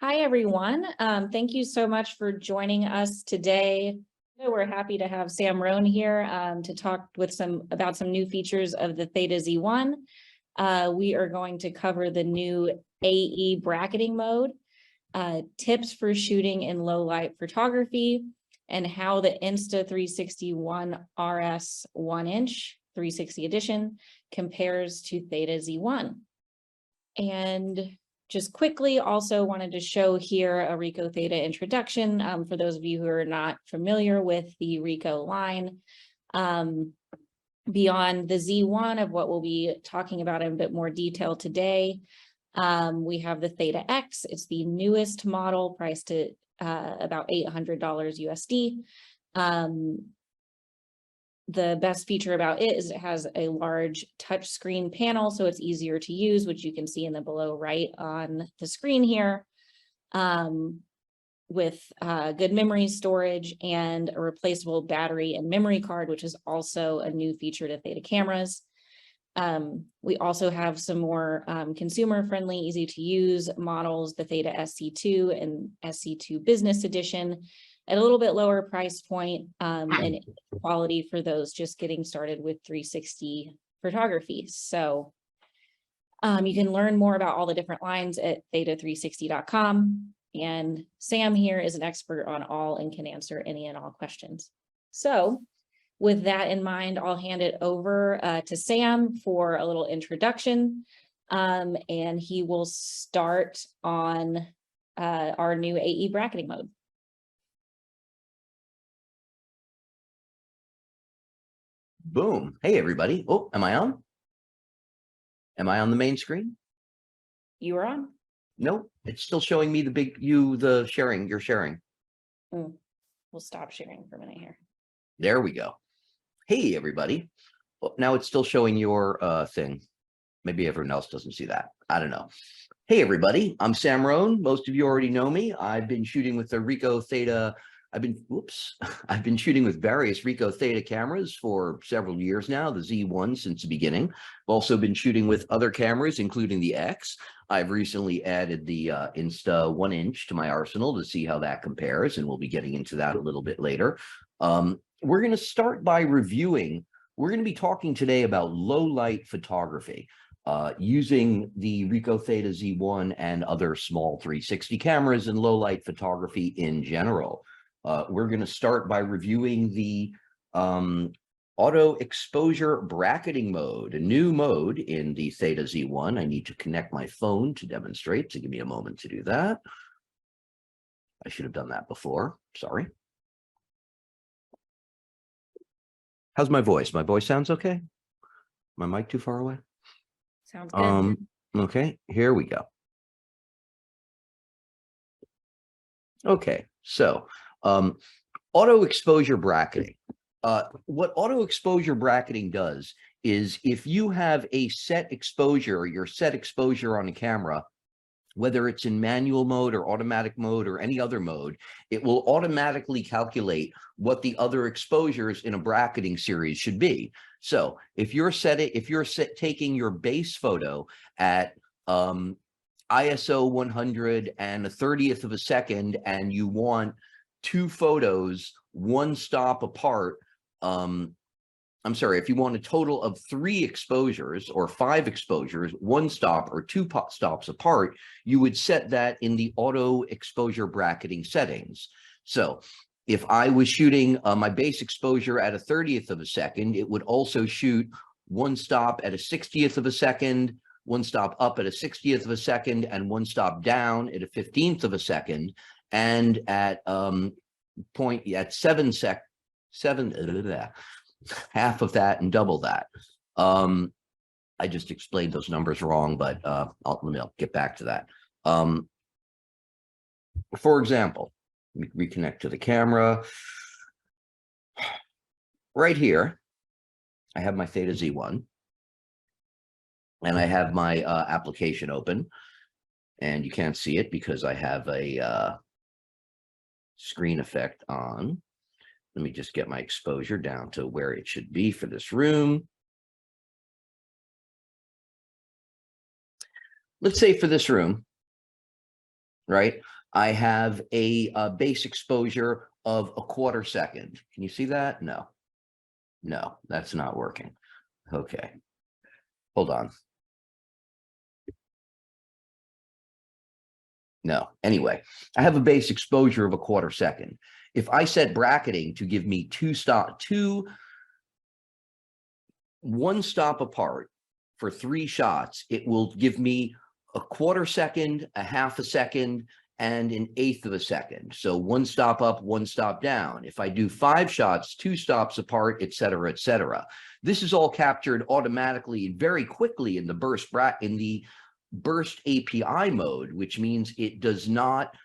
Hi, everyone. Thank you so much for joining us today. We're happy to have Sam Rohn here to talk about some new features of the Theta Z1. We are going to cover the new AE bracketing mode, tips for shooting in low light photography, and how the Insta360 ONE RS 1-inch 360 edition compares to Theta Z1. And just quickly, also wanted to show here a RICOH Theta introduction for those of you who are not familiar with the RICOH line. Beyond the Z1 of what we'll be talking about in a bit more detail today, we have the Theta X. It's the newest model, priced at about $800 USD. The best feature about it is it has a large touchscreen panel, so it's easier to use, which you can see in the below right on the screen here, with good memory storage and a replaceable battery and memory card, which is also a new feature to Theta cameras. We also have some more consumer-friendly, easy-to-use models, the Theta SC2 and SC2 Business Edition, at a little bit lower price point and quality for those just getting started with 360 photography. So you can learn more about all the different lines at theta360.com. And Sam here is an expert on all and can answer any and all questions. So with that in mind, I'll hand it over to Sam for a little introduction, and he will start on our new AE bracketing mode. Boom. Hey, everybody. Oh, am I on? Am I on the main screen? You are on? Nope. It's still showing me sharing. You're sharing. We'll stop sharing for a minute here. There we go. Hey, everybody. Oh, now it's still showing your thing. Maybe everyone else doesn't see that. I don't know. Hey, everybody. I'm Sam Rohn. Most of you already know me. I've been shooting with the RICOH Theta. I've been shooting with various RICOH Theta cameras for several years now, the Z1 since the beginning. I've also been shooting with other cameras, including the X. I've recently added the Insta 1-inch to my arsenal to see how that compares, and we'll be getting into that a little bit later. We're going to start by reviewing. We're going to be talking today about low light photography using the RICOH Theta Z1 and other small 360 cameras and low light photography in general. We're going to start by reviewing the auto exposure bracketing mode, a new mode in the Theta Z1. I need to connect my phone to demonstrate, so give me a moment to do that. I should have done that before. Sorry. How's my voice? My voice sounds okay? My mic too far away? Sounds good. Okay, here we go. Okay, so auto exposure bracketing. What auto exposure bracketing does is if you have a set exposure, your set exposure on a camera, whether it's in manual mode or automatic mode or any other mode, it will automatically calculate what the other exposures in a bracketing series should be. So if you're taking your base photo at ISO 100 and 1/30th of a second, and you want two photos, one stop apart, I'm sorry, if you want a total of 3 exposures or 5 exposures, one stop or 2 stops apart, you would set that in the auto exposure bracketing settings. So if I was shooting my base exposure at a 1/30th of a second, it would also shoot one stop at a 1/60th of a second, one stop up at a 1/60th of a second, and one stop down at a 1/15th of a second, and at half of that and double that. I just explained those numbers wrong, but I'll get back to that. For example, let me reconnect to the camera. Right here, I have my Theta Z1, and I have my application open, and you can't see it because I have a screen effect on. Let me just get my exposure down to where it should be for this room. Let's say for this room, right? I have a base exposure of 1/4 second. Can you see that? No, that's not working. Okay, hold on. No, anyway, I have a base exposure of 1/4 second. If I set bracketing to give me one stop apart for 3 shots, it will give me 1/4 second, 1/2 second, and 1/8 of a second. So 1 stop up, 1 stop down. If I do 5 shots, 2 stops apart, et cetera, et cetera. This is all captured automatically very quickly in the burst API mode, which means it does not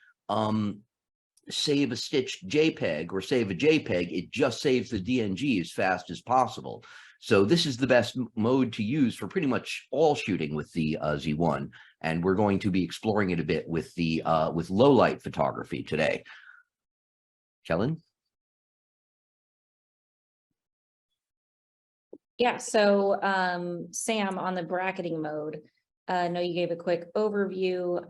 save a stitched JPEG or save a JPEG. It just saves the DNG as fast as possible. So this is the best mode to use for pretty much all shooting with the Z1, and we're going to be exploring it a bit with the with low light photography today. Kellen? Yeah, so Sam, on the bracketing mode, I know you gave a quick overview.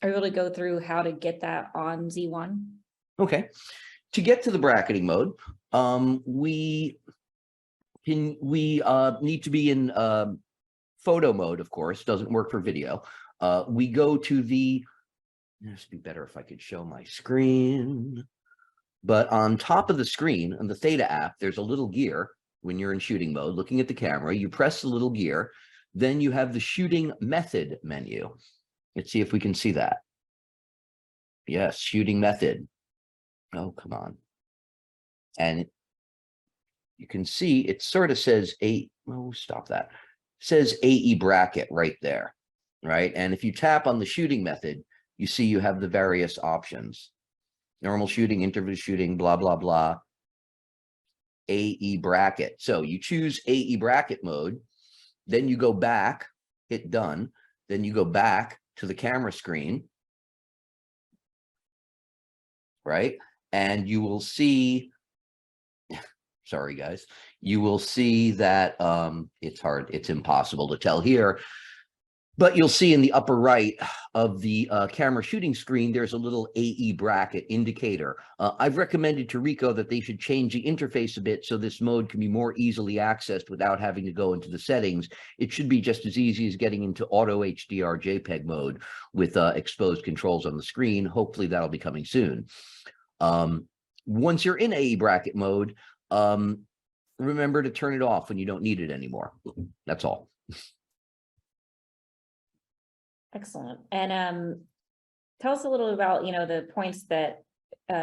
Are you able to go through how to get that on Z1? Okay. To get to the bracketing mode, we need to be in photo mode, of course. Doesn't work for video. We go to the, this would be better if I could show my screen. But on top of the screen, on the Theta app, there's a little gear when you're in shooting mode, looking at the camera. You press the little gear, then you have the shooting method menu. Let's see if we can see that. Yes, shooting method. Oh, come on. And you can see it sort of says stop that. It says AE bracket right there, right? And if you tap on the shooting method, you see you have the various options. Normal shooting, interval shooting, blah, blah, blah. AE bracket. So you choose AE bracket mode, then you go back, hit done, then you go back to the camera screen, right? And you will see, sorry guys, you will see that it's impossible to tell here, but you'll see in the upper right of the camera shooting screen, there's a little AE bracket indicator. I've recommended to RICOH that they should change the interface a bit so this mode can be more easily accessed without having to go into the settings. It should be just as easy as getting into auto HDR JPEG mode with exposed controls on the screen. Hopefully that'll be coming soon. Once you're in AE bracket mode, remember to turn it off when you don't need it anymore. That's all. Excellent. And tell us a little about, the points that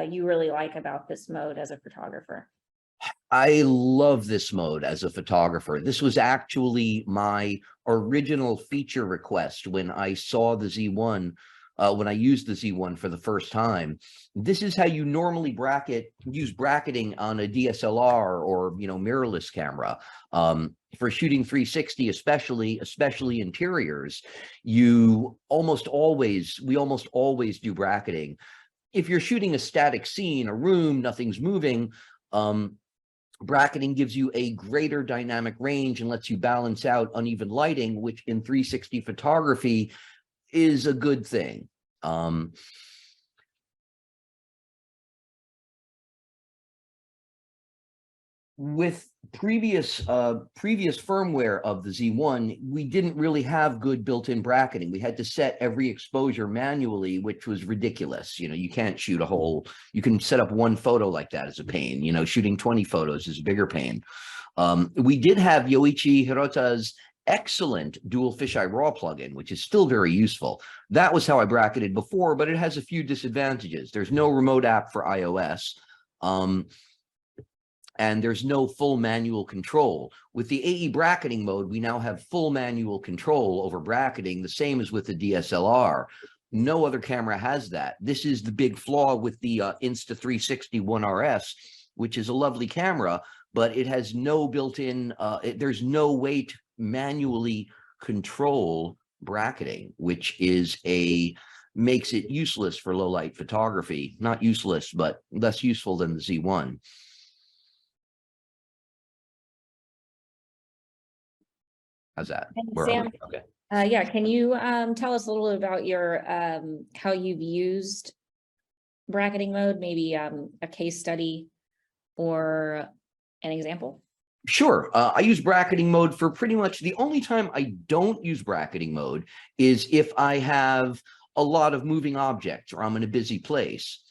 you really like about this mode as a photographer. I love this mode as a photographer. This was actually my original feature request when I saw the Z1, when I used the Z1 for the first time. This is how you normally use bracketing on a DSLR or, mirrorless camera. For shooting 360, especially interiors, we almost always do bracketing. If you're shooting a static scene, a room, nothing's moving, bracketing gives you a greater dynamic range and lets you balance out uneven lighting, which in 360 photography is a good thing. With previous firmware of the Z1, we didn't really have good built-in bracketing. We had to set every exposure manually, which was ridiculous. You can't shoot you can set up one photo like that as a pain. Shooting 20 photos is a bigger pain. We did have Yoichi Hirota's excellent dual fisheye raw plugin, which is still very useful. That was how I bracketed before, but it has a few disadvantages. There's no remote app for iOS. And there's no full manual control. With the AE bracketing mode, we now have full manual control over bracketing, the same as with the DSLR. No other camera has that. This is the big flaw with the Insta360 ONE RS, which is a lovely camera, but it has no built-in, there's no way to manually control bracketing, which makes it useless for low light photography. Not useless, but less useful than the Z1. How's that? And Sam, okay. Yeah, can you tell us a little bit about your how you've used bracketing mode, maybe a case study or an example? Sure. I use bracketing mode for pretty much the only time I don't use bracketing mode is if I have a lot of moving objects or I'm in a busy place.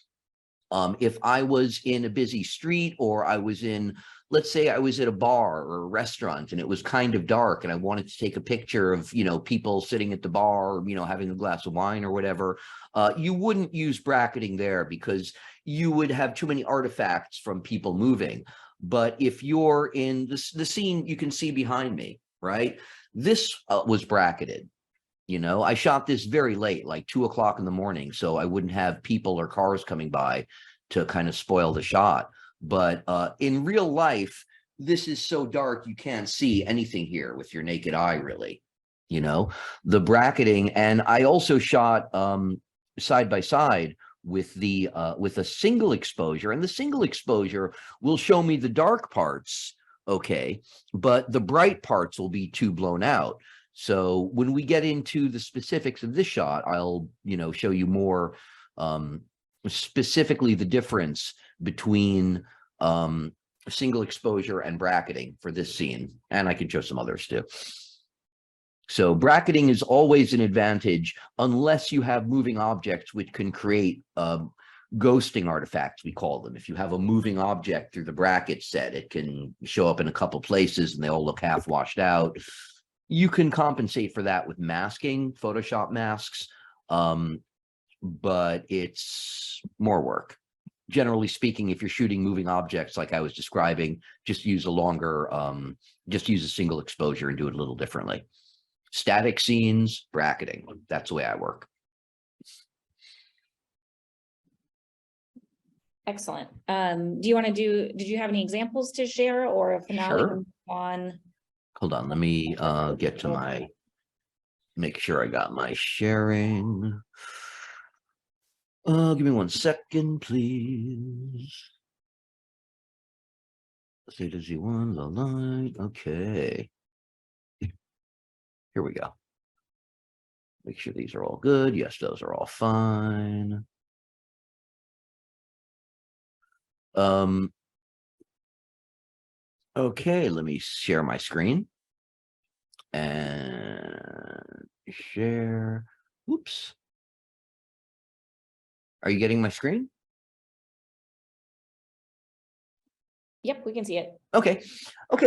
If I was in a busy street or I was in, let's say I was at a bar or a restaurant and it was kind of dark and I wanted to take a picture of, people sitting at the bar, having a glass of wine or whatever, you wouldn't use bracketing there because you would have too many artifacts from people moving. But if you're in the scene you can see behind me, right? This was bracketed. I shot this very late, like 2 o'clock in the morning, so I wouldn't have people or cars coming by to kind of spoil the shot. But in real life, this is so dark you can't see anything here with your naked eye, really. The bracketing, and I also shot side by side with the with a single exposure, and the single exposure will show me the dark parts, okay, but the bright parts will be too blown out. So when we get into the specifics of this shot, I'll, show you more specifically the difference between single exposure and bracketing for this scene. And I can show some others too. So bracketing is always an advantage unless you have moving objects which can create ghosting artifacts, we call them. If you have a moving object through the bracket set, it can show up in a couple places and they all look half washed out. You can compensate for that with masking, Photoshop masks, but it's more work. Generally speaking, if you're shooting moving objects like I was describing, just use a single exposure and do it a little differently. Static scenes, bracketing, that's the way I work. Excellent. Did you have any examples to share, or if not, we Sure. can move on. Hold on, let me get to make sure I got my sharing. Give me 1 second, please. Theta Z1, low light. Okay. Here we go. Make sure these are all good. Yes, those are all fine. Okay, let me share my screen. And share. Oops. Are you getting my screen? Yep, we can see it. Okay.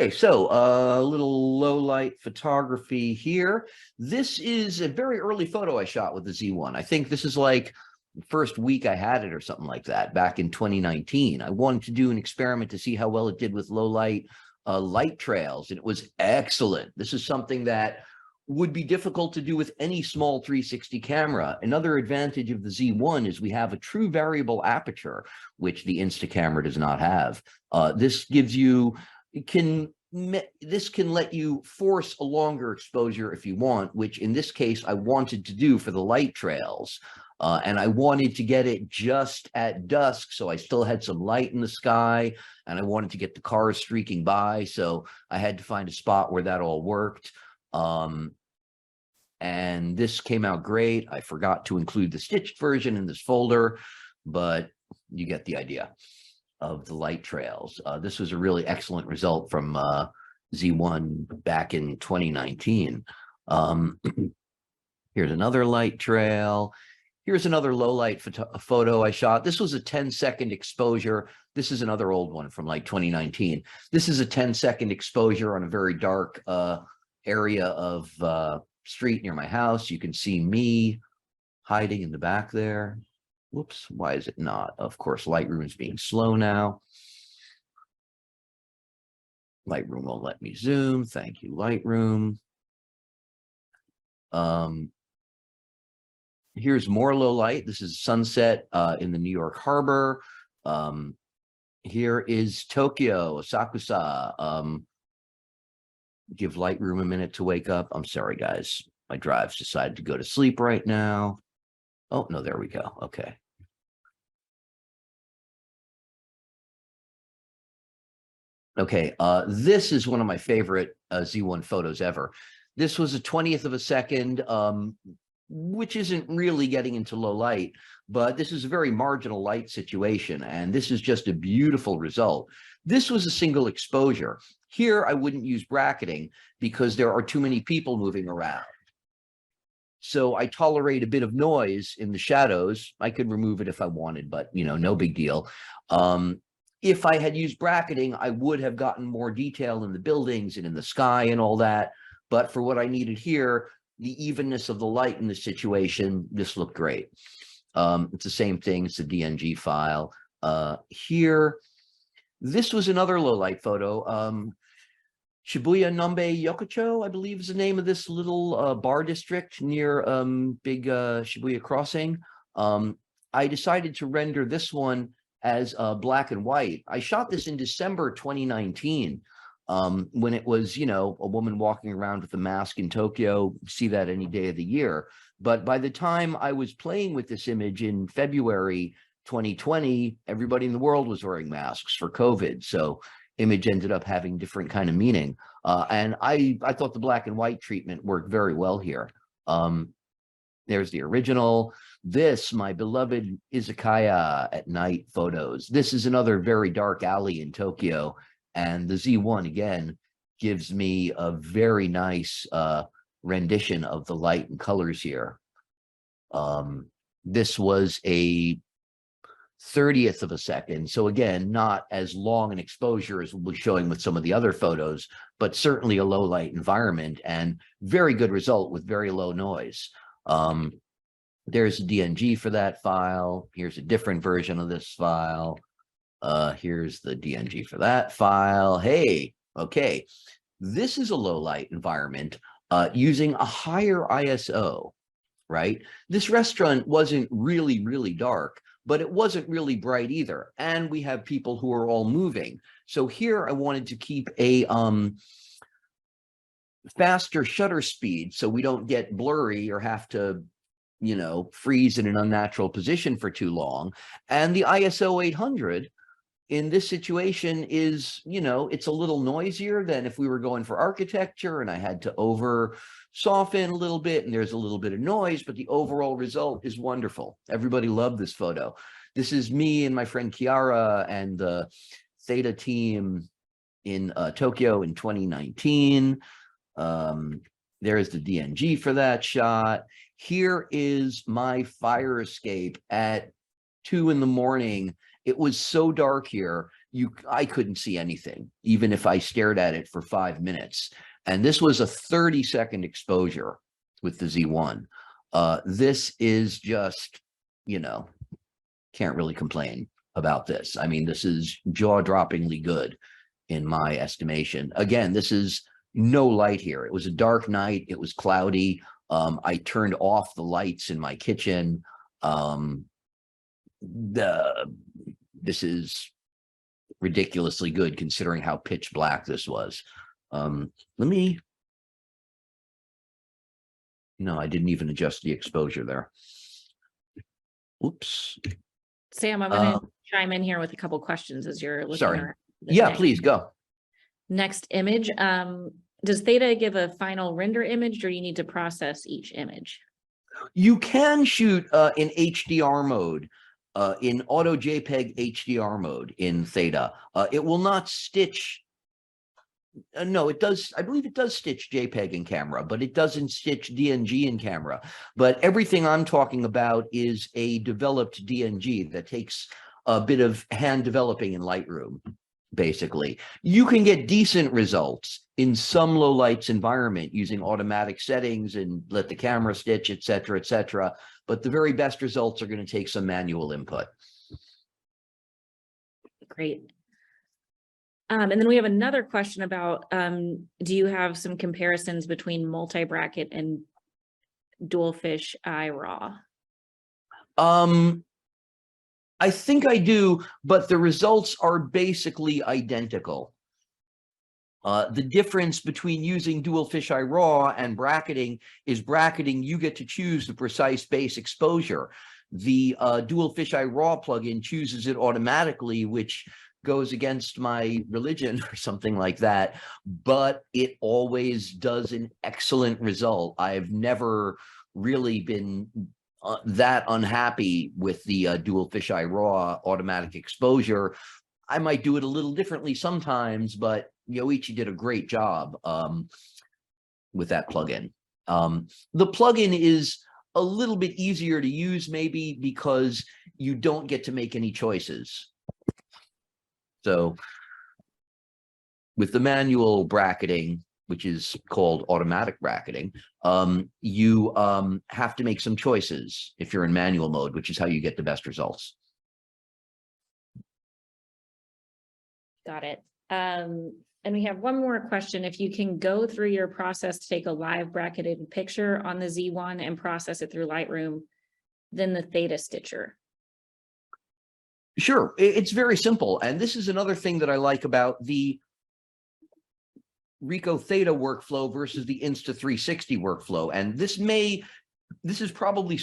So a little low light photography here. This is a very early photo I shot with the Z1. I think this is like the first week I had it or something like that back in 2019. I wanted to do an experiment to see how well it did with low light light trails, and it was excellent. This is something that would be difficult to do with any small 360 camera. Another advantage of the Z1 is we have a true variable aperture, which the Insta camera does not have. This gives you, this can let you force a longer exposure if you want, which in this case I wanted to do for the light trails. And I wanted to get it just at dusk, so I still had some light in the sky, and I wanted to get the cars streaking by, so I had to find a spot where that all worked. And this came out great. I forgot to include the stitched version in this folder, but you get the idea of the light trails. This was a really excellent result from Z1 back in 2019. Here's another light trail. Here's another low light photo I shot. This was a 10-second exposure. This is another old one from like 2019. This is a 10-second exposure on a very dark area of street near my house. You can see me hiding in the back there. Whoops, why is it not? Of course, Lightroom is being slow now. Lightroom won't let me zoom. Thank you, Lightroom. Here's more low light. This is sunset in the New York Harbor. Here is Tokyo, Asakusa. Give Lightroom a minute to wake up. I'm sorry, guys. My drive's decided to go to sleep right now. Oh, no, there we go. Okay. Okay, this is one of my favorite Z1 photos ever. This was a 20th of a second, which isn't really getting into low light, but this is a very marginal light situation, and this is just a beautiful result. This was a single exposure. Here, I wouldn't use bracketing because there are too many people moving around. So I tolerate a bit of noise in the shadows. I could remove it if I wanted, but no big deal. If I had used bracketing, I would have gotten more detail in the buildings and in the sky and all that. But for what I needed here, the evenness of the light in the situation, this looked great. It's the same thing. It's a DNG file. Here, this was another low light photo. Shibuya Nambe Yokocho, I believe is the name of this little bar district near big Shibuya crossing. I decided to render this one as black and white. I shot this in December 2019 when it was, a woman walking around with a mask in Tokyo. See that any day of the year. But by the time I was playing with this image in February 2020, everybody in the world was wearing masks for COVID. So image ended up having different kind of meaning. And I thought the black and white treatment worked very well here. There's the original. This, my beloved izakaya at night photos. This is another very dark alley in Tokyo. And the Z1, again, gives me a very nice rendition of the light and colors here. This was a 30th of a second. So again, not as long an exposure as we'll be showing with some of the other photos, but certainly a low light environment and very good result with very low noise. There's a DNG for that file. Here's a different version of this file. Here's the DNG for that file. Hey, okay. This is a low light environment using a higher ISO, right? This restaurant wasn't really, really dark, but it wasn't really bright either. And we have people who are all moving. So here I wanted to keep a faster shutter speed so we don't get blurry or have to, freeze in an unnatural position for too long. And the ISO 800 in this situation is, it's a little noisier than if we were going for architecture and I had to over soften a little bit and there's a little bit of noise, but the overall result is wonderful. Everybody loved this photo. This is me and my friend Kiara and the Theta team in Tokyo in 2019. There's the DNG for that shot. Here is my fire escape at 2 in the morning. It was so dark here, I couldn't see anything, even if I stared at it for 5 minutes. And this was a 30-second exposure with the Z1. This is just, can't really complain about this. I mean, this is jaw-droppingly good in my estimation. Again, this is no light here. It was a dark night. It was cloudy. I turned off the lights in my kitchen. This is ridiculously good considering how pitch black this was. No, I didn't even adjust the exposure there. Oops. Sam, I'm going to chime in here with a couple questions as you're looking. Sorry. Yeah, please go. Next image. Does Theta give a final render image, or you need to process each image? You can shoot in HDR mode, in auto JPEG HDR mode in Theta. It will not stitch. No, it does. I believe it does stitch JPEG in camera, but it doesn't stitch DNG in camera. But everything I'm talking about is a developed DNG that takes a bit of hand developing in Lightroom. Basically, you can get decent results in some low lights environment using automatic settings and let the camera stitch, etc., etc. But the very best results are going to take some manual input. Great. And then we have another question about, do you have some comparisons between multi-bracket and dual fish eye raw? I think I do, but the results are basically identical. The difference between using dual fisheye raw and bracketing is bracketing, you get to choose the precise base exposure. The dual fisheye raw plugin chooses it automatically, which goes against my religion or something like that, but it always does an excellent result. I've never really been that unhappy with the dual fisheye raw automatic exposure. I might do it a little differently sometimes, but Yoichi did a great job with that plugin. The plugin is a little bit easier to use, maybe because you don't get to make any choices. So with the manual bracketing, which is called automatic bracketing, you have to make some choices if you're in manual mode, which is how you get the best results. Got it. And we have one more question. If you can go through your process to take a live bracketed picture on the Z1 and process it through Lightroom, then the Theta Stitcher. Sure, it's very simple. And this is another thing that I like about the RICOH Theta workflow versus the Insta360 workflow. And this is probably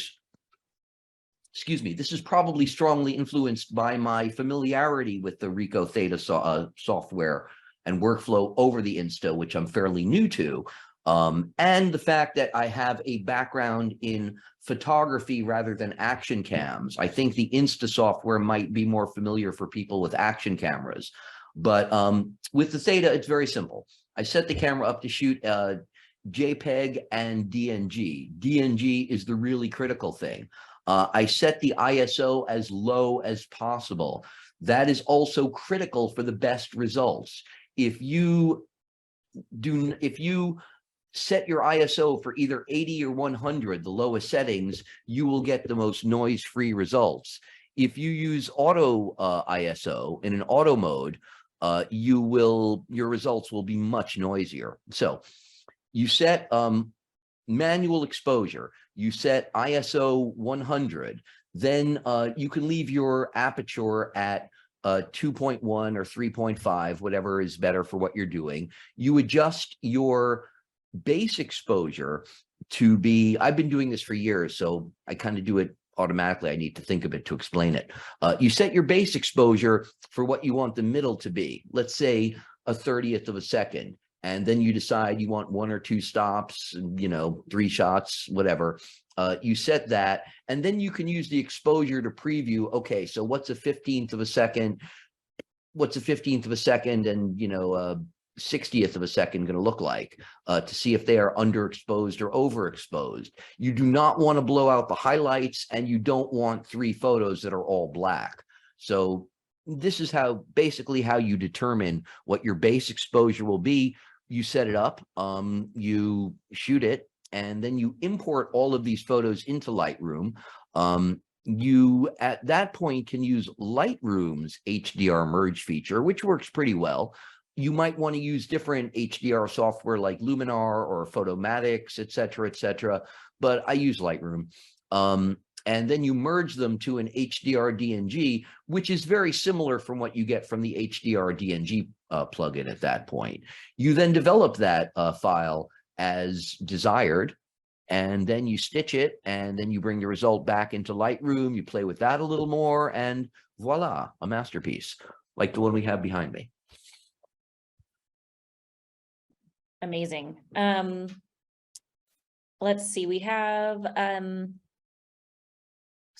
strongly influenced by my familiarity with the RICOH Theta software and workflow over the Insta, which I'm fairly new to, and the fact that I have a background in photography rather than action cams. I think the Insta software might be more familiar for people with action cameras, but with the Theta, it's very simple. I set the camera up to shoot JPEG and DNG. DNG is the really critical thing. I set the ISO as low as possible. That is also critical for the best results. If you set your ISO for either 80 or 100, the lowest settings, you will get the most noise-free results. If you use auto ISO in an auto mode, your results will be much noisier. So you set manual exposure, you set ISO 100, then you can leave your aperture at 2.1 or 3.5, whatever is better for what you're doing. You adjust your base exposure to be, I've been doing this for years, so I kind of do it automatically. I need to think of it to explain it. You set your base exposure for what you want the middle to be, let's say 1/30th of a second. And then you decide you want 1 or 2 stops, 3 shots, whatever. You set that, and then you can use the exposure to preview. Okay, so what's a 15th of a second? What's a 15th of a second and 60th of a second going to look like to see if they are underexposed or overexposed. You do not want to blow out the highlights, and you don't want 3 photos that are all black. So this is basically how you determine what your base exposure will be. You set it up, you shoot it, and then you import all of these photos into Lightroom. You, at that point, can use Lightroom's HDR merge feature, which works pretty well. You might want to use different HDR software like Luminar or Photomatix, et cetera, but I use Lightroom. And then you merge them to an HDR DNG, which is very similar from what you get from the HDR DNG plugin at that point. You then develop that file as desired, and then you stitch it, and then you bring the result back into Lightroom, you play with that a little more, and voila, a masterpiece, like the one we have behind me. Amazing. Let's see, we have, let's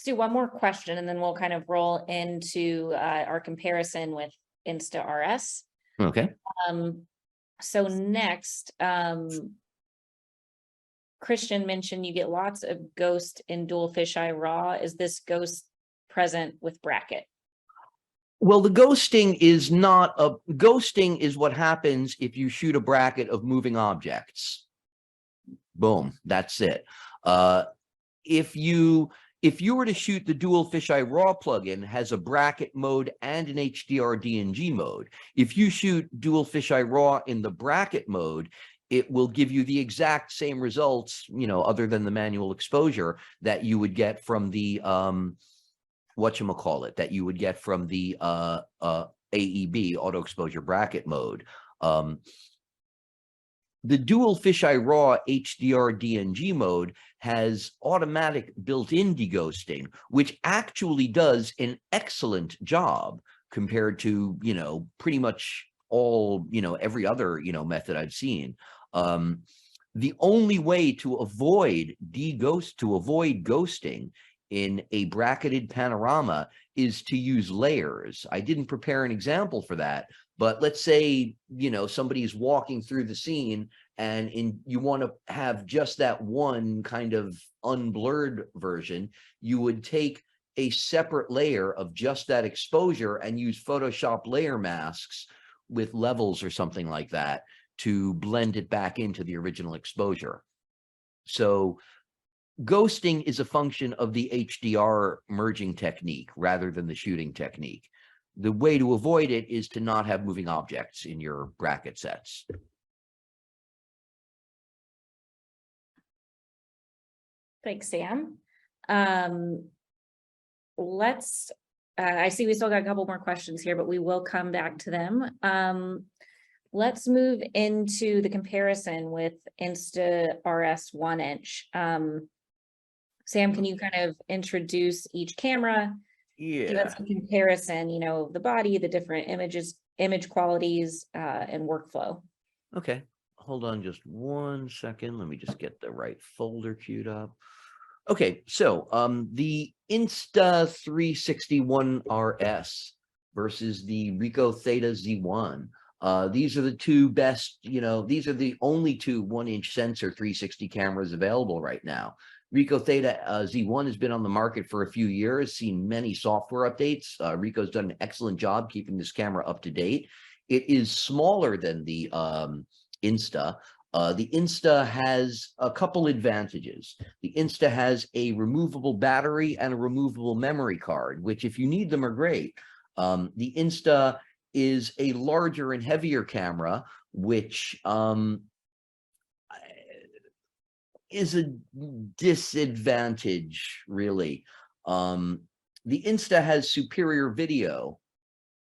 do one more question, and then we'll kind of roll into our comparison with Insta RS. Okay. So next, Christian mentioned you get lots of ghost in dual fisheye raw. Is this ghost present with bracket? Well, the ghosting is not a ghosting is what happens if you shoot a bracket of moving objects. Boom, that's it. If you were to shoot the dual fisheye raw plugin, has a bracket mode and an HDR DNG mode. If you shoot dual fisheye raw in the bracket mode, it will give you the exact same results, other than the manual exposure that you would get from the whatchamacallit, that you would get from the AEB, auto exposure bracket mode. The dual fisheye raw HDR DNG mode has automatic built-in deghosting, which actually does an excellent job. compared to, pretty much all, every other, method I've seen. The only way to avoid ghosting in a bracketed panorama is to use layers. I didn't prepare an example for that, but let's say, somebody's walking through the scene and you want to have just that one kind of unblurred version. You would take a separate layer of just that exposure and use Photoshop layer masks with levels or something like that to blend it back into the original exposure. So ghosting is a function of the HDR merging technique rather than the shooting technique. The way to avoid it is to not have moving objects in your bracket sets. Thanks, Sam. I see we still got a couple more questions here, but we will come back to them. Let's move into the comparison with Insta360 1 inch. Sam, can you kind of introduce each camera? Give us a comparison, of the body, the different image qualities, and workflow. Okay, hold on just 1 second. Let me just get the right folder queued up. Okay, so the Insta360 ONE RS versus the RICOH THETA Z1. These are the two best, these are the only two 1-inch sensor 360 cameras available right now. RICOH THETA Z1 has been on the market for a few years, seen many software updates. RICOH's done an excellent job keeping this camera up to date. It is smaller than the Insta. The Insta has a couple advantages. The Insta has a removable battery and a removable memory card, which if you need them are great. The Insta is a larger and heavier camera, which is a disadvantage, really. The Insta has superior video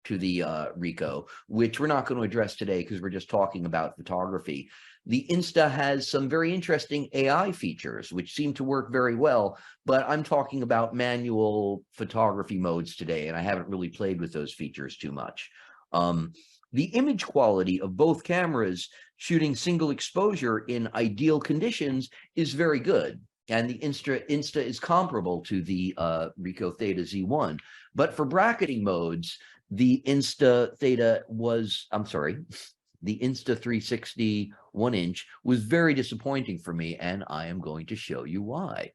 to the RICOH, which we're not going to address today because we're just talking about photography. The Insta has some very interesting AI features, which seem to work very well, but I'm talking about manual photography modes today, and I haven't really played with those features too much. The image quality of both cameras shooting single exposure in ideal conditions is very good. And the Insta is comparable to the RICOH THETA Z1. But for bracketing modes, the Insta360 1-inch was very disappointing for me, and I am going to show you why.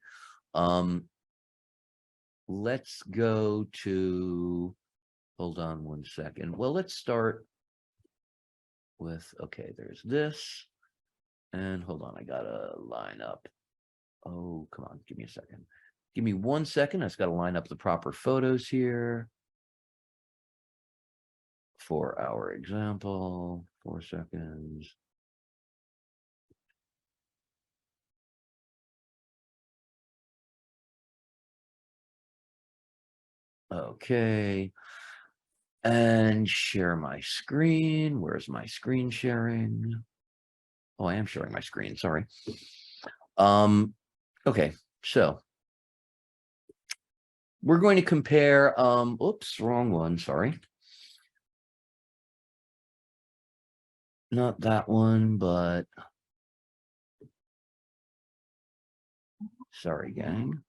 Let's go to, hold on 1 second. Well, let's start with, okay, there's this. And hold on, I gotta line up. Oh, come on, give me a second. Give me 1 second. I just gotta line up the proper photos here for our example. 4 seconds. Okay. And share my screen. Where's my screen sharing? Oh, I am sharing my screen, sorry. Okay, so we're going to compare, oops, wrong one, sorry. Not that one, but sorry, gang.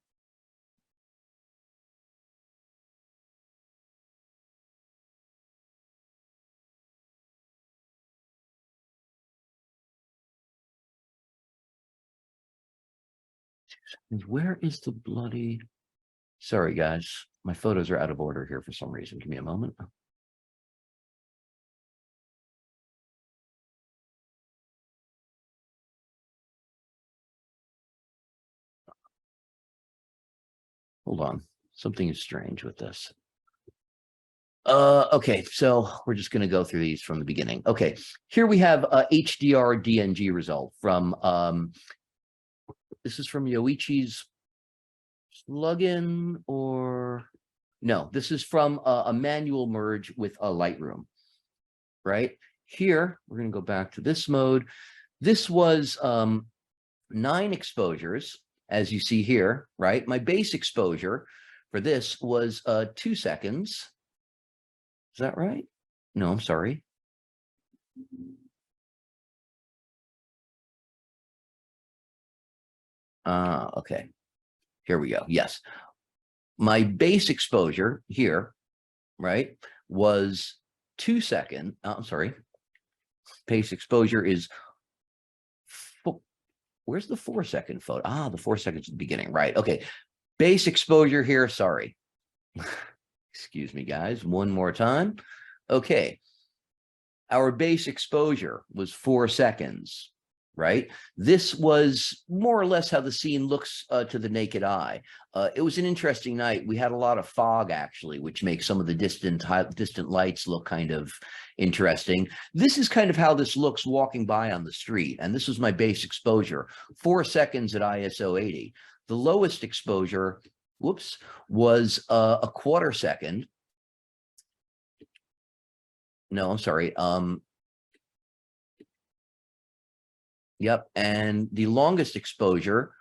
Where is the bloody, sorry guys, my photos are out of order here for some reason. Give me a moment. Hold on, something is strange with this. Okay, so we're just going to go through these from the beginning. Okay, here we have a HDR DNG result from this is from Yoichi's plugin, or no, this is from a manual merge with a Lightroom. Right here, we're going to go back to this mode. This was 9 exposures, as you see here, right? My base exposure for this was 2 seconds. Is that right? No, I'm sorry. Okay. Here we go. Yes. My base exposure here, right, was 2 seconds. I'm sorry. Base exposure is, where's the 4-second photo? Ah, the 4 seconds at the beginning. Right. Okay. Base exposure here. Sorry. Excuse me, guys. One more time. Okay. Our base exposure was 4 seconds, right? This was more or less how the scene looks to the naked eye. It was an interesting night. We had a lot of fog, actually, which makes some of the distant lights look kind of interesting. This is kind of how this looks walking by on the street. And this was my base exposure, 4 seconds at ISO 80. The lowest exposure, whoops, was a 1/4 second. No, I'm sorry. Yep. And the longest exposure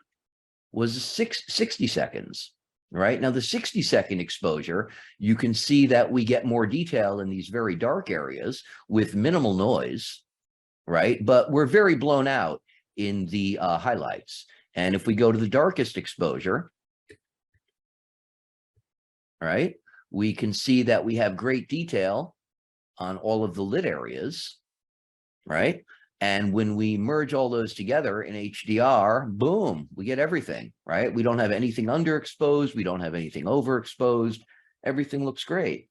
was 60 seconds. Right now, the 60-second exposure, you can see that we get more detail in these very dark areas with minimal noise, right? But we're very blown out in the highlights. And if we go to the darkest exposure, right, we can see that we have great detail on all of the lit areas, right? And when we merge all those together in HDR, boom, we get everything, right? We don't have anything underexposed. We don't have anything overexposed. Everything looks great.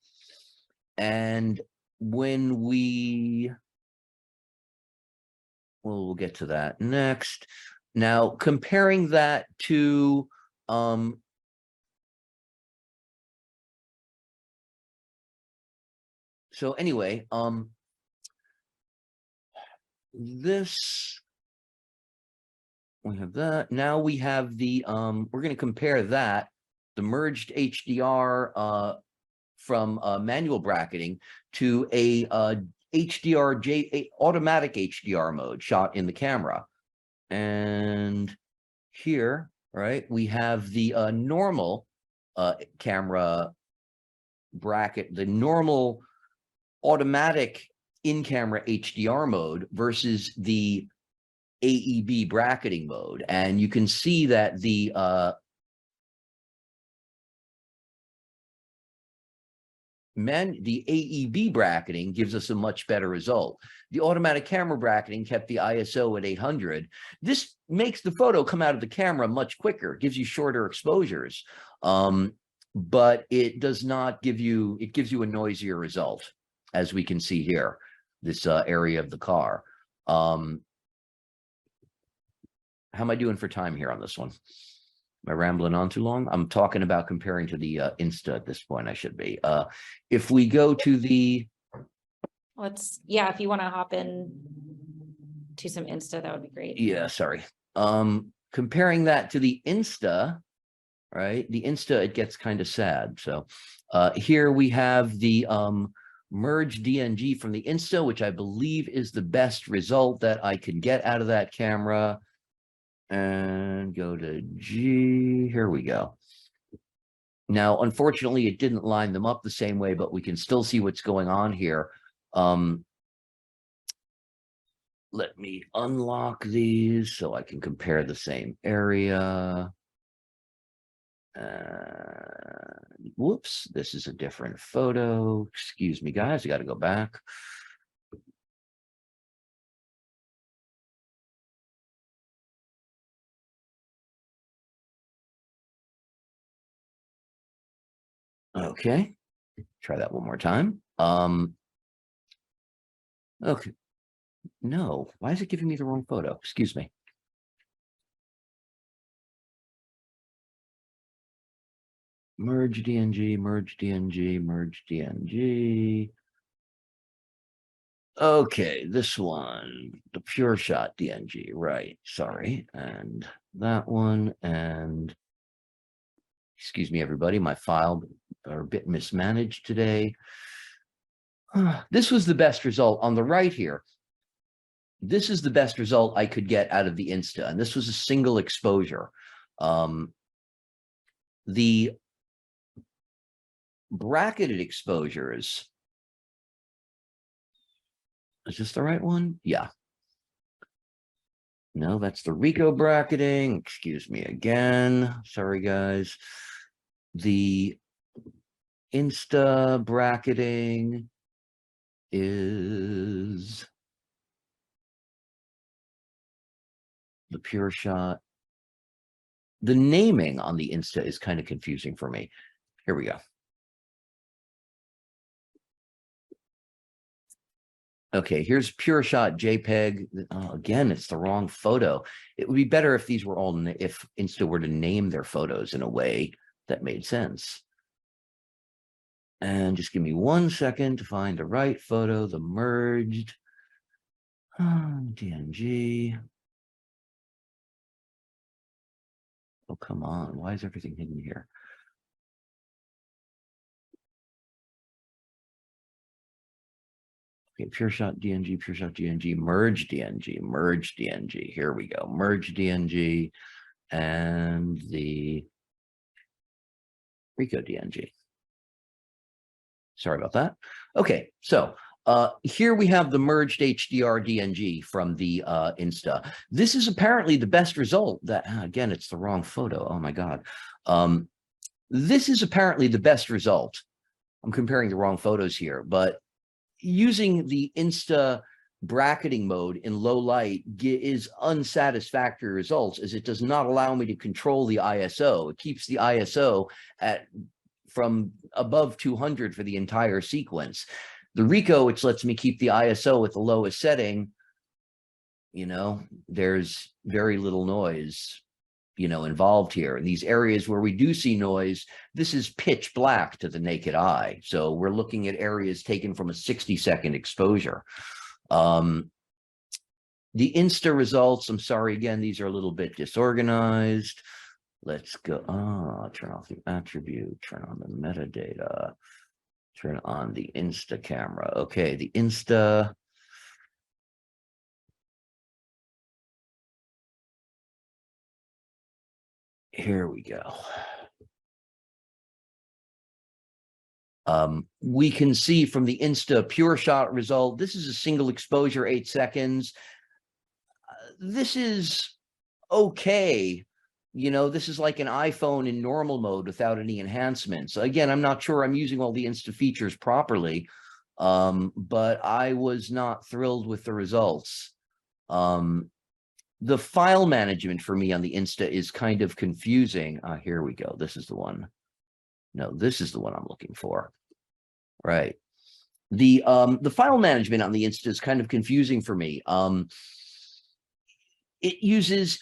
And when we'll get to that next. Now, comparing that to, so anyway, this, we have that. Now we have the, we're going to compare that, the merged HDR from manual bracketing to a automatic HDR mode shot in the camera. And here, right, we have the normal camera bracket, the normal automatic in-camera HDR mode versus the AEB bracketing mode. And you can see that the AEB bracketing gives us a much better result. The automatic camera bracketing kept the ISO at 800. This makes the photo come out of the camera much quicker, gives you shorter exposures, but it does not give you, it gives you a noisier result, as we can see here, this area of the car. How am I doing for time here on this one? Am I rambling on too long? I'm talking about comparing to the Insta at this point. I should be. If we go to the, yeah, if you want to hop in to some Insta, that would be great. yeah, sorry. Comparing that to the Insta, right? The Insta, it gets kind of sad. So here we have the merge DNG from the Insta, which I believe is the best result that I could get out of that camera. And go to G, here we go. Now, unfortunately, it didn't line them up the same way, but we can still see what's going on here. Let me unlock these so I can compare the same area. Whoops, this is a different photo. Excuse me, guys, I got to go back. Okay, try that one more time. Okay, no, why is it giving me the wrong photo? Excuse me. Merge DNG, merge DNG, merge DNG. Okay, this one, the pure shot DNG, right, sorry. And that one, and excuse me, everybody, my file are a bit mismanaged today. This was the best result on the right here. This is the best result I could get out of the Insta, and this was a single exposure. The bracketed exposures Is this the right one? Yeah. No, that's the RICOH bracketing. Excuse me again. Sorry, guys. The Insta bracketing is the Pure Shot. The naming on the Insta is kind of confusing for me. Here we go. Okay, here's Pure Shot JPEG. Oh, again, it's the wrong photo. It would be better if these were all, if Insta were to name their photos in a way that made sense. And just give me 1 second to find the right photo, the merged. DNG. Oh, come on. Why is everything hidden here? Okay, Pure Shot DNG, Pure Shot DNG, merge DNG, merge DNG. Here we go. Merge DNG and the RICOH DNG. Sorry about that. Okay, so here we have the merged HDR DNG from the Insta. This is apparently the best result that, again, it's the wrong photo. Oh my God. This is apparently the best result. I'm comparing the wrong photos here, but using the Insta bracketing mode in low light is unsatisfactory results, as it does not allow me to control the ISO. It keeps the ISO at from above 200 for the entire sequence. The RICOH, which lets me keep the ISO at the lowest setting, you know, there's very little noise, you know, involved here. In these areas where we do see noise, this is pitch black to the naked eye. So we're looking at areas taken from a 60-second exposure. The Insta results, I'm sorry, again, these are a little bit disorganized. Let's go, turn off the attribute, turn on the metadata, turn on the Insta camera. Okay, the Insta. Here we go. We can see from the Insta Pure Shot result, this is a single exposure, 8 seconds. This is okay. You know, this is like an iPhone in normal mode without any enhancements. Again, I'm not sure I'm using all the Insta features properly, but I was not thrilled with the results. The file management for me on the Insta is kind of confusing. Here we go. This is the one. No, this is the one I'm looking for. Right. The file management on the Insta is kind of confusing for me. It uses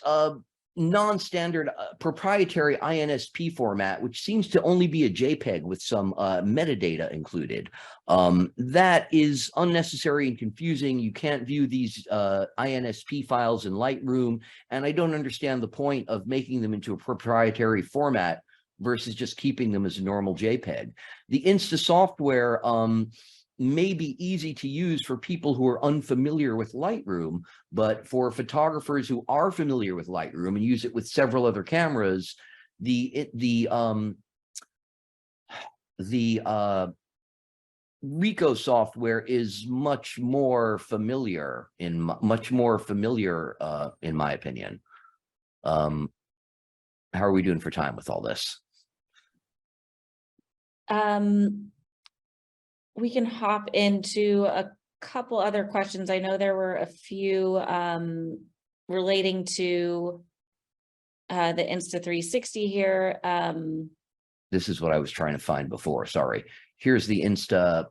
non-standard proprietary INSP format, which seems to only be a JPEG with some metadata included. That is unnecessary and confusing. You can't view these INSP files in Lightroom, and I don't understand the point of making them into a proprietary format versus just keeping them as a normal JPEG. The Insta software may be easy to use for people who are unfamiliar with Lightroom, but for photographers who are familiar with Lightroom and use it with several other cameras, the RICOH software is much more familiar in my opinion. How are we doing for time with all this? We can hop into a couple other questions. I know there were a few relating to the Insta360 here. This is what I was trying to find before. Sorry. Here's the Insta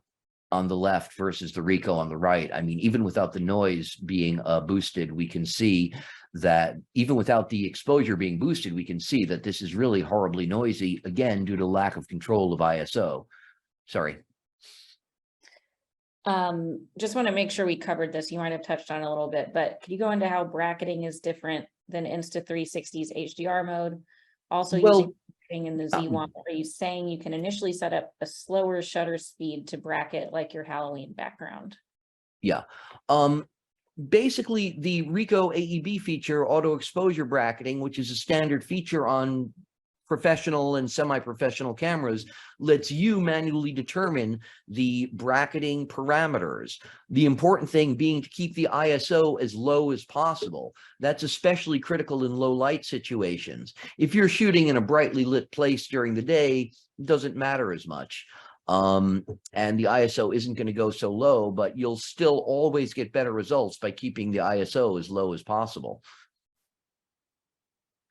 on the left versus the RICOH on the right. I mean, even without the noise being boosted, we can see that even without the exposure being boosted, we can see that this is really horribly noisy, again, due to lack of control of ISO. Sorry. Just want to make sure we covered this. You might have touched on it a little bit, but could you go into how bracketing is different than Insta360's HDR mode? Also, using in the Z1, are you saying you can initially set up a slower shutter speed to bracket like your Halloween background? Yeah. Basically, the RICOH AEB feature, auto exposure bracketing, which is a standard feature on professional and semi-professional cameras lets you manually determine the bracketing parameters. The important thing being to keep the ISO as low as possible. That's especially critical in low light situations. If you're shooting in a brightly lit place during the day, it doesn't matter as much. And the ISO isn't going to go so low, but you'll still always get better results by keeping the ISO as low as possible.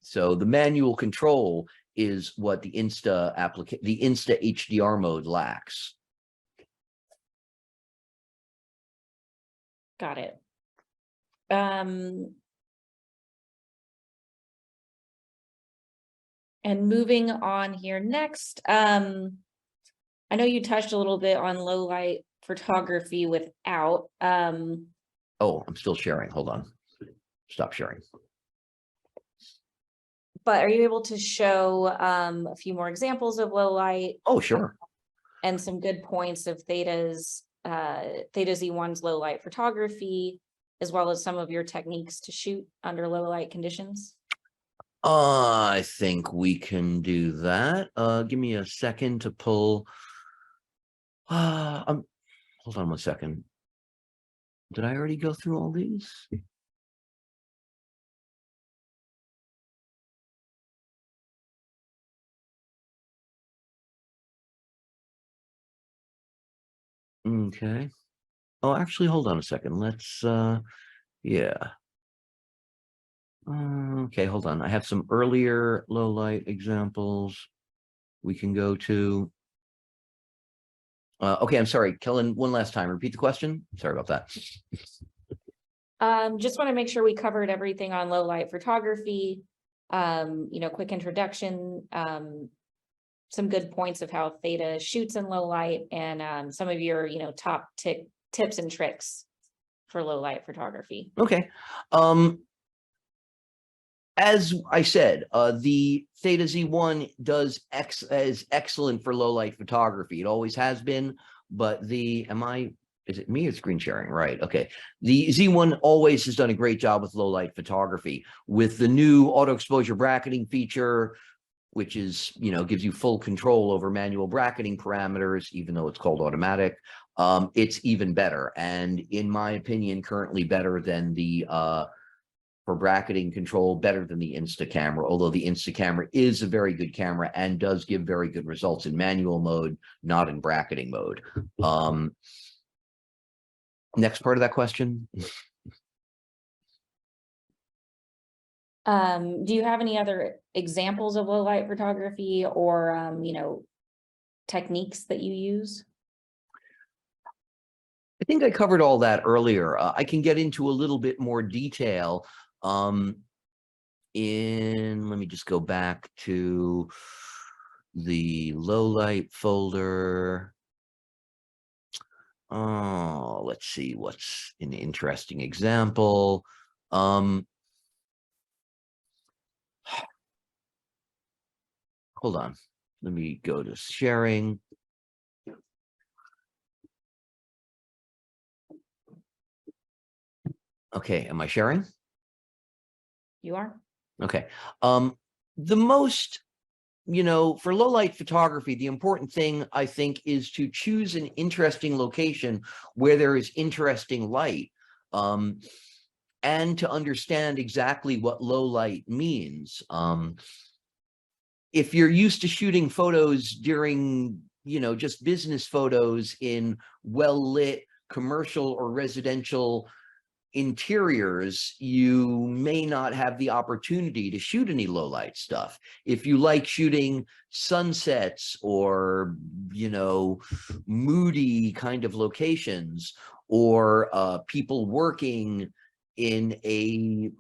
So the manual control is what the Insta HDR mode lacks. Got it. And moving on here next, I know you touched a little bit on low light photography without. Oh, I'm still sharing. Hold on. Stop sharing. But are you able to show a few more examples of low light? Oh, sure. And some good points of Theta Z1's low light photography, as well as some of your techniques to shoot under low light conditions? I think we can do that. Give me a second to pull. Hold on 1 second. Did I already go through all these? Okay. Oh, actually, hold on a second. Let's, yeah. Okay, hold on. I have some earlier low light examples we can go to. Okay, I'm sorry, Kellen, one last time. Repeat the question. Sorry about that. Just want to make sure we covered everything on low light photography. Quick introduction, some good points of how Theta shoots in low light, and some of your, top tips and tricks for low light photography. Okay. As I said, the Theta Z1 is excellent for low light photography. It always has been, but is it me or screen sharing? Right. Okay. The Z1 always has done a great job with low light photography. With the new auto exposure bracketing feature, which is, gives you full control over manual bracketing parameters, even though it's called automatic, it's even better. And in my opinion, currently better than for bracketing control, better than the Insta camera, although the Insta camera is a very good camera and does give very good results in manual mode, not in bracketing mode. Next part of that question. Do you have any other examples of low light photography or, techniques that you use? I think I covered all that earlier. I can get into a little bit more detail. Let me just go back to the low light folder. Oh, let's see what's an interesting example. Hold on. Let me go to sharing. Okay, am I sharing? You are? Okay. The most, for low light photography, the important thing I think is to choose an interesting location where there is interesting light, and to understand exactly what low light means. If you're used to shooting photos during, just business photos in well-lit commercial or residential interiors, you may not have the opportunity to shoot any low light stuff. If you like shooting sunsets or, moody kind of locations, or people working in a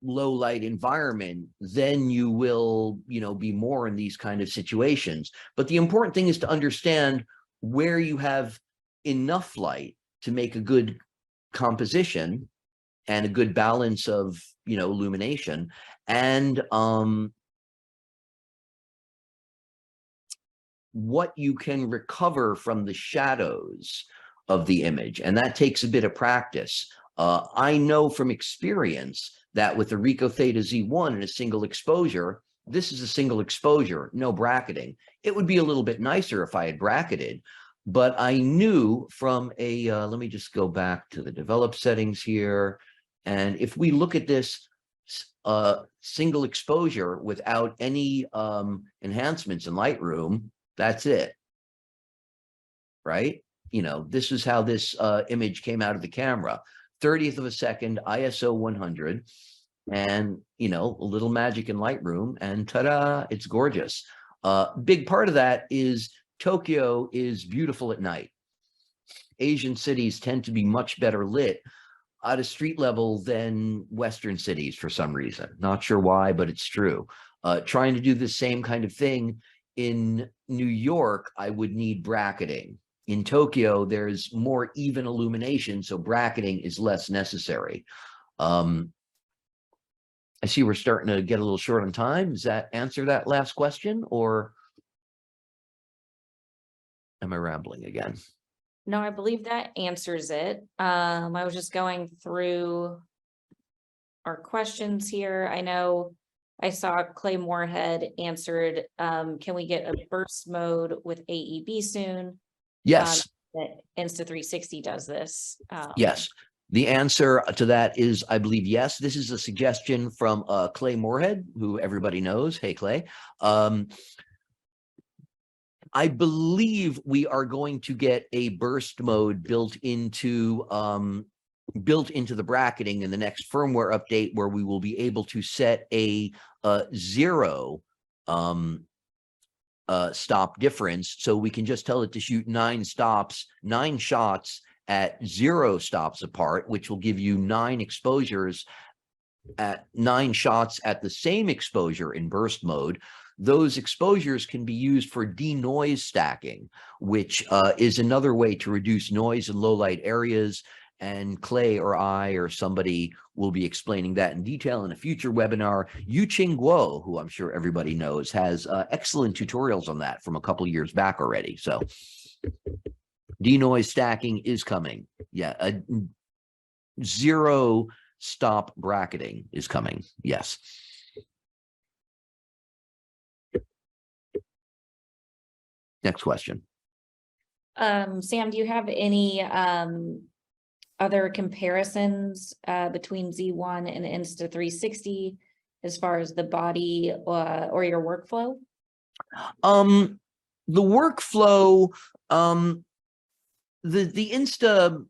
low light environment, then you will, be more in these kind of situations. But the important thing is to understand where you have enough light to make a good composition and a good balance of, illumination, and what you can recover from the shadows of the image. And that takes a bit of practice. I know from experience that with the RICOH THETA Z1 in a single exposure, This is a single exposure, no bracketing. It would be a little bit nicer if I had bracketed, but I knew from a, let me just go back to the develop settings here. And if we look at this single exposure without any enhancements in Lightroom, that's it, right? You know, this is how this image came out of the camera. 30th of a second, ISO 100, and, you know, a little magic in Lightroom, and ta-da, it's gorgeous. Big part of that is Tokyo is beautiful at night. Asian cities tend to be much better lit at a street level than Western cities for some reason. Not sure why, but it's true. Trying to do the same kind of thing in New York, I would need bracketing. In Tokyo, there's more even illumination, so bracketing is less necessary. I see we're starting to get a little short on time. Does that answer that last question, or am I rambling again? No, I believe that answers it. I was just going through our questions here. I know I saw Clay Moorhead answered, can we get a burst mode with AEB soon? Yes. That Insta360 does this. Yes. The answer to that is, I believe, yes. This is a suggestion from Clay Moorhead, who everybody knows. Hey, Clay. I believe we are going to get a burst mode built into the bracketing in the next firmware update, where we will be able to set a 0 stop difference, so we can just tell it to shoot 9 shots at 0 stops apart, which will give you 9 exposures at 9 shots at the same exposure in burst mode. Those exposures can be used for denoise stacking, which is another way to reduce noise in low light areas. And Clay or I or somebody will be explaining that in detail in a future webinar. Yuqing Guo, who I'm sure everybody knows, has excellent tutorials on that from a couple years back already. So denoise stacking is coming. Yeah, a 0 stop bracketing is coming. Yes. Next question. Sam, do you have any other comparisons between Z1 and Insta360 as far as the body or your workflow? The workflow, the Insta,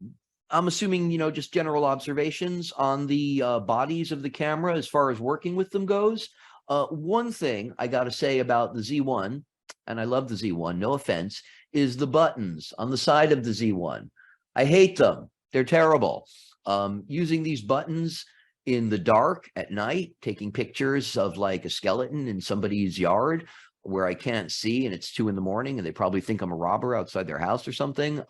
I'm assuming, you know, just general observations on the bodies of the camera as far as working with them goes. One thing I got to say about the Z1, and I love the Z1, no offense, is the buttons on the side of the Z1. I hate them. They're terrible. Using these buttons in the dark at night, taking pictures of like a skeleton in somebody's yard where I can't see and it's 2 in the morning and they probably think I'm a robber outside their house or something.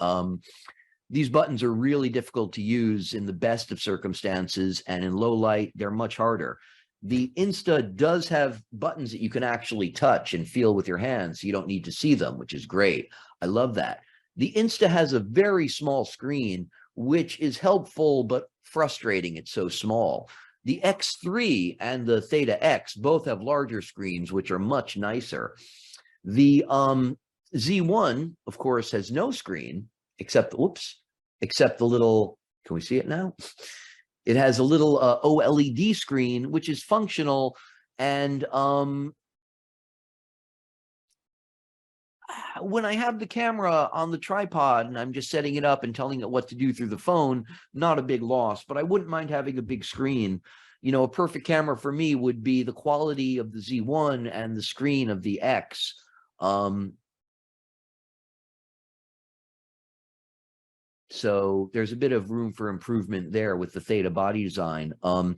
These buttons are really difficult to use in the best of circumstances, and in low light, they're much harder. The Insta does have buttons that you can actually touch and feel with your hands, so you don't need to see them, which is great. I love that. The Insta has a very small screen, which is helpful but frustrating. It's so small. The X3 and the Theta X both have larger screens, which are much nicer. The Z1, of course, has no screen except, except the little, can we see it now? It has a little OLED screen, which is functional. And when I have the camera on the tripod and I'm just setting it up and telling it what to do through the phone, not a big loss, but I wouldn't mind having a big screen. You know, a perfect camera for me would be the quality of the Z1 and the screen of the X. So there's a bit of room for improvement there with the Theta body design. The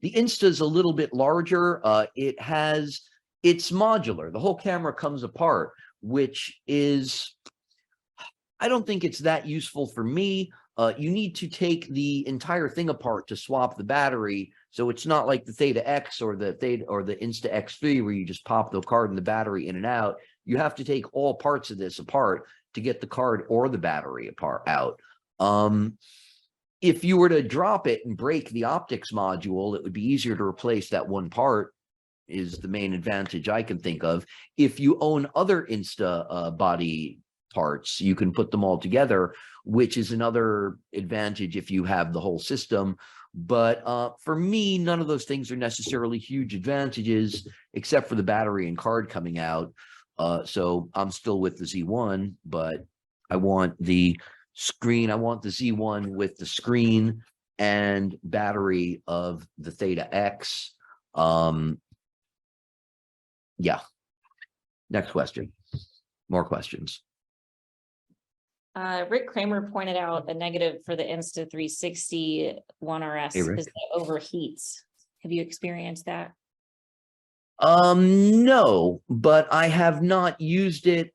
Insta is a little bit larger. It's modular. The whole camera comes apart, which is, I don't think it's that useful for me. You need to take the entire thing apart to swap the battery. So it's not like the Theta X or the Insta X3 where you just pop the card and the battery in and out. You have to take all parts of this apart to get the card or the battery out. If you were to drop it and break the optics module, it would be easier to replace that one part. is the main advantage I can think of. If you own other Insta body parts, you can put them all together, which is another advantage if you have the whole system. But for me, none of those things are necessarily huge advantages, except for the battery and card coming out. So I'm still with the Z1, but I want the screen. I want the Z1 with the screen and battery of the Theta X. Yeah. Next question. More questions. Rick Kramer pointed out a negative for the Insta360 ONE RS Hey, Rick. is that it overheats. Have you experienced that? No, but I have not used it.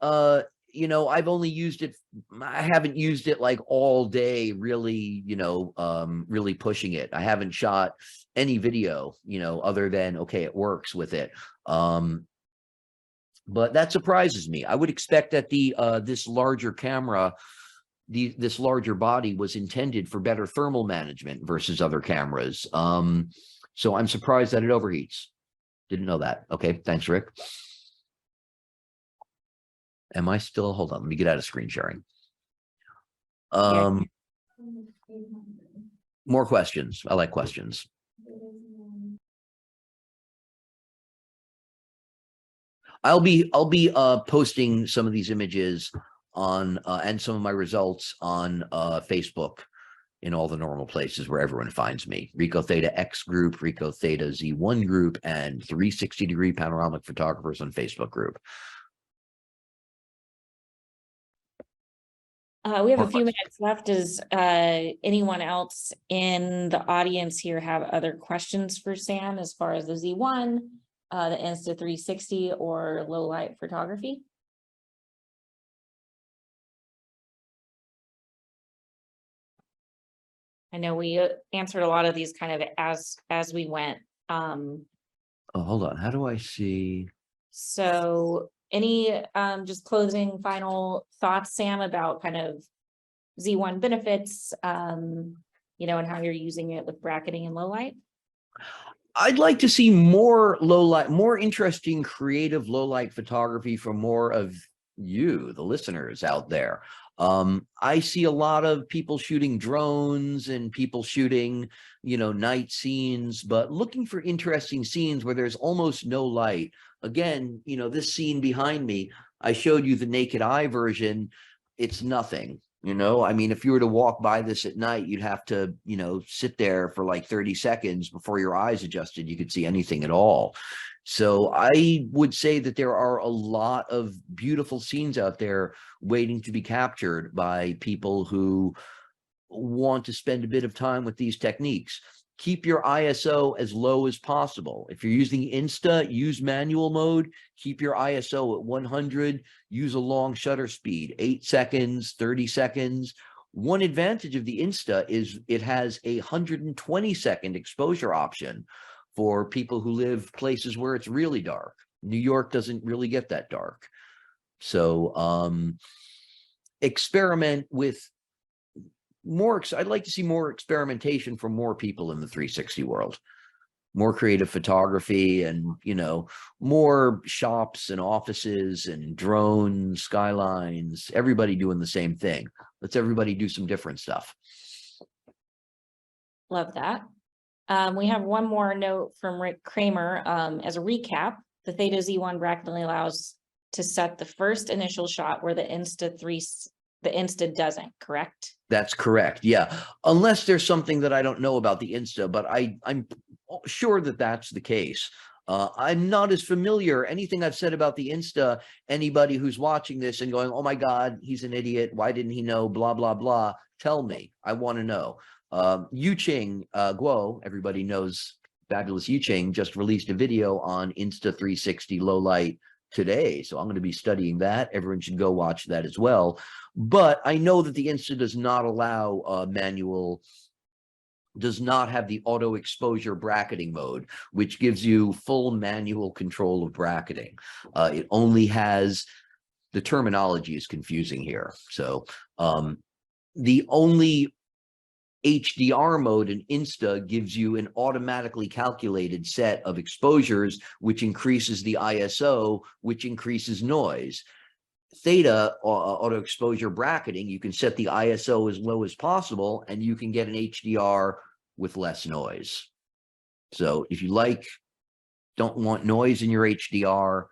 You know, I've only used it. I haven't used it like all day, really, you know, really pushing it. I haven't shot any video, you know, other than, okay, it works with it. But that surprises me. I would expect that the this larger camera, this larger body was intended for better thermal management versus other cameras. So I'm surprised that it overheats. Didn't know that. Okay, thanks, Rick. Am I still? Hold on, let me get out of screen sharing. More questions. I like questions. I'll be posting some of these images on and some of my results on Facebook in all the normal places where everyone finds me. RICOH Theta X group, RICOH Theta Z1 group, and 360-degree panoramic photographers on Facebook group. We have a few minutes left. Does anyone else in the audience here have other questions for Sam as far as the Z1, the Insta360, or low light photography? I know we answered a lot of these kind of as we went. Oh, hold on. How do I see? So any just closing final thoughts, Sam, about kind of Z1 benefits, you know, and how you're using it with bracketing and low light? I'd like to see more low light, more interesting, creative low light photography from more of you, the listeners out there. I see a lot of people shooting drones and people shooting, you know, night scenes, but looking for interesting scenes where there's almost no light. Again, you know, this scene behind me, I showed you the naked eye version. It's nothing. You know, I mean, if you were to walk by this at night, you'd have to, you know, sit there for like 30 seconds before your eyes adjusted. You could see anything at all. So I would say that there are a lot of beautiful scenes out there waiting to be captured by people who want to spend a bit of time with these techniques. Keep your ISO as low as possible. If you're using Insta, use manual mode. Keep your ISO at 100. Use a long shutter speed, 8 seconds, 30 seconds. One advantage of the Insta is it has a 120-second exposure option for people who live places where it's really dark. New York doesn't really get that dark. So experiment with more. I'd like to see more experimentation from more people in the 360 world, more creative photography, and, you know, more shops and offices and drones, skylines, everybody doing the same thing. Let's everybody do some different stuff. Love that. We have one more note from Rick Kramer. As a recap, the Theta Z1 bracket only allows to set the first initial shot where the Insta doesn't, correct? That's correct. Yeah. Unless there's something that I don't know about the Insta, but I'm sure that that's the case. I'm not as familiar. Anything I've said about the Insta, anybody who's watching this and going, oh my God, he's an idiot. Why didn't he know? Blah, blah, blah. Tell me. I want to know. Yuching Guo, everybody knows fabulous Yuching, just released a video on Insta360 low light today. So I'm going to be studying that. Everyone should go watch that as well. But I know that the Insta does not allow does not have the auto exposure bracketing mode, which gives you full manual control of bracketing. It only has, the terminology is confusing here. So the only HDR mode in Insta gives you an automatically calculated set of exposures, which increases the ISO, which increases noise. Theta auto exposure bracketing, you can set the ISO as low as possible and you can get an HDR with less noise. So if you don't want noise in your HDR,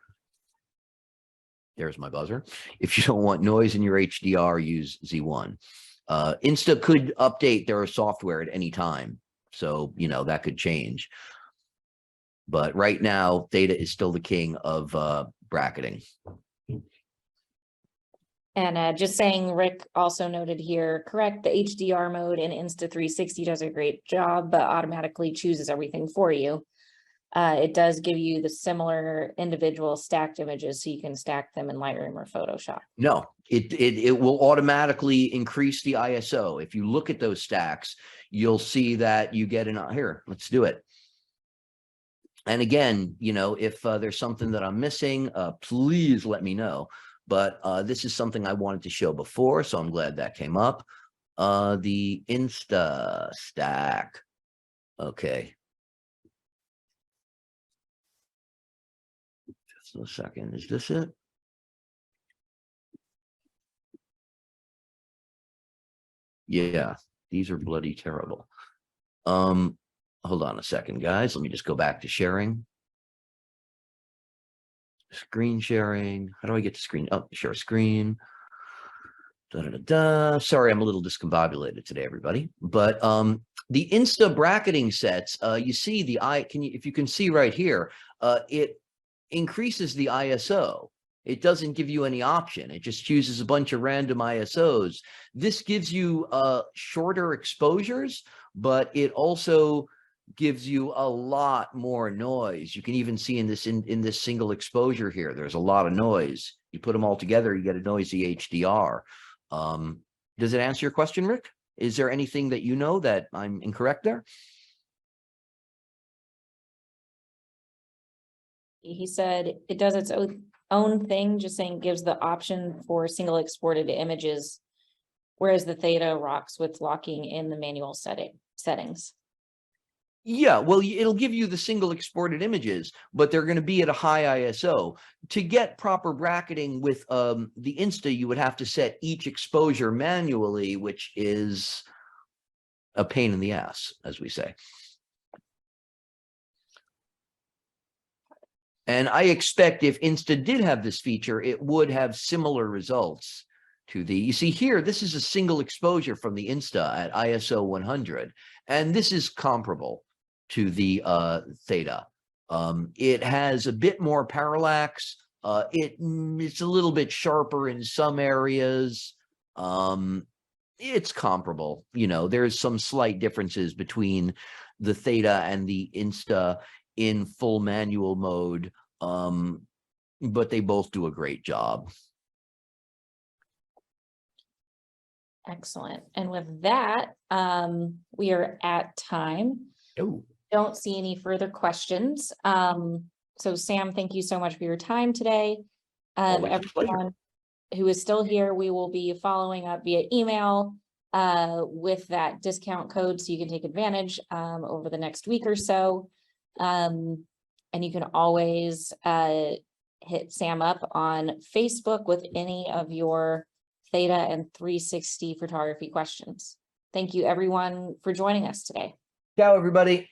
there's my buzzer. If you don't want noise in your HDR, use Z1. Insta could update their software at any time. So, that could change. But right now, Theta is still the king of bracketing. And just saying, Rick also noted here, correct, the HDR mode in Insta360 does a great job, but automatically chooses everything for you. It does give you the similar individual stacked images, so you can stack them in Lightroom or Photoshop. No, it will automatically increase the ISO. If you look at those stacks, you'll see that you get here, let's do it. And again, if there's something that I'm missing, please let me know. But this is something I wanted to show before, so I'm glad that came up. The Insta stack. Okay. Just a second. Is this it? Yeah, these are bloody terrible. Hold on a second, guys. Let me just go back to sharing. Screen sharing. How do I get to screen? Oh, share screen. Sorry, I'm a little discombobulated today, everybody. But the Insta bracketing sets, you see if you can see right here, it increases the ISO. It doesn't give you any option. It just chooses a bunch of random ISOs. This gives you shorter exposures, but it also gives you a lot more noise. You can even see in this single exposure here, there's a lot of noise. You put them all together, you get a noisy HDR. Does it answer your question, Rick? Is there anything that you know that I'm incorrect there? He said it does its own thing, just saying gives the option for single exported images, whereas the Theta rocks with locking in the manual settings. Yeah, well, it'll give you the single exported images, but they're going to be at a high ISO. To get proper bracketing with the Insta, you would have to set each exposure manually, which is a pain in the ass, as we say. And I expect if Insta did have this feature, it would have similar results to you see here, this is a single exposure from the Insta at ISO 100, and this is comparable to the Theta. It has a bit more parallax. It's a little bit sharper in some areas. It's comparable. There's some slight differences between the Theta and the Insta in full manual mode, but they both do a great job. Excellent. And with that, we are at time. Oh. Don't see any further questions. So Sam, thank you so much for your time today. Everyone who is still here, we will be following up via email with that discount code so you can take advantage over the next week or so. And you can always hit Sam up on Facebook with any of your Theta and 360 photography questions. Thank you everyone for joining us today. Ciao, everybody.